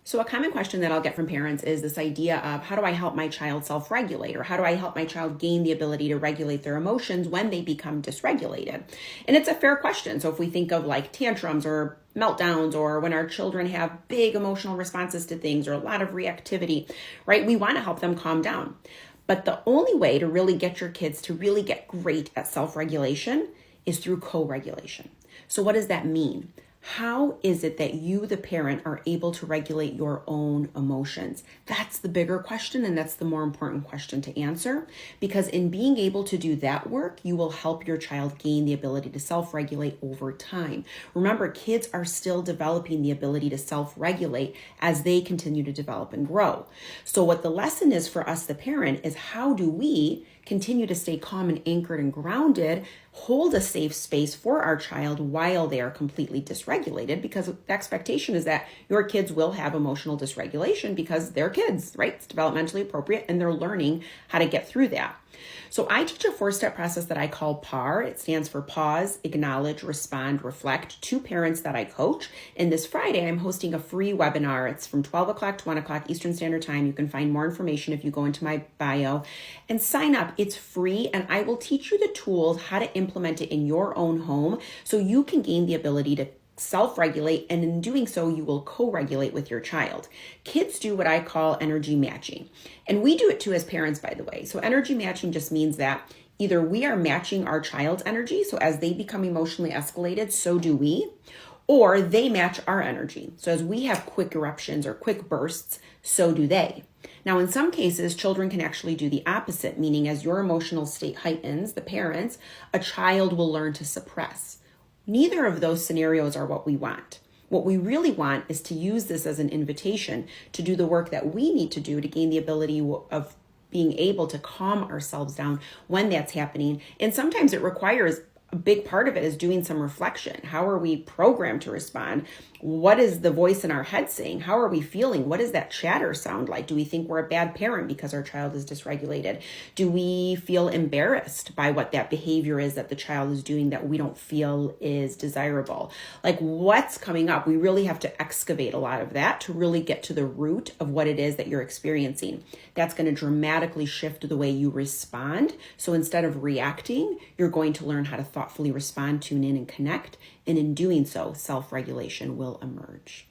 So a common question that I'll get from parents is this idea of how do I help my child self-regulate, or how do I help my child gain the ability to regulate their emotions when they become dysregulated? And it's a fair question. So if we think of like tantrums or meltdowns, or when our children have big emotional responses to things or a lot of reactivity, right? We want to help them calm down. But the only way to really get your kids to really get great at self-regulation is through co-regulation. So what does that mean? How is it that you, the parent, are able to regulate your own emotions? That's the bigger question, and that's the more important question to answer, because in being able to do that work, you will help your child gain the ability to self-regulate over time. Remember, kids are still developing the ability to self-regulate as they continue to develop and grow. So what the lesson is for us, the parent, is how do we continue to stay calm and anchored and grounded, hold a safe space for our child while they are completely dysregulated, because the expectation is that your kids will have emotional dysregulation because they're kids, right? It's developmentally appropriate and they're learning how to get through that. So I teach a 4-step process that I call PAR. It stands for pause, acknowledge, respond, reflect, to parents that I coach. And this Friday, I'm hosting a free webinar. It's from 12 o'clock to 1 o'clock Eastern Standard Time. You can find more information if you go into my bio and sign up. It's free, and I will teach you the tools, how to implement it in your own home so you can gain the ability to self-regulate, and in doing so, you will co-regulate with your child. Kids do what I call energy matching, and we do it too as parents, by the way. So energy matching just means that either we are matching our child's energy, so as they become emotionally escalated, so do we, or they match our energy. So as we have quick eruptions or quick bursts, so do they. Now, in some cases, children can actually do the opposite, meaning as your emotional state heightens, the parents, a child will learn to suppress. Neither of those scenarios are what we want. What we really want is to use this as an invitation to do the work that we need to do to gain the ability of being able to calm ourselves down when that's happening. And sometimes it requires, a big part of it is doing some reflection. How are we programmed to respond? What is the voice in our head saying? How are we feeling? What does that chatter sound like? Do we think we're a bad parent because our child is dysregulated? Do we feel embarrassed by what that behavior is that the child is doing that we don't feel is desirable? Like, what's coming up? We really have to excavate a lot of that to really get to the root of what it is that you're experiencing. That's going to dramatically shift the way you respond. So instead of reacting, you're going to learn how to thoughtfully respond, tune in, and connect. And in doing so, self-regulation will emerge.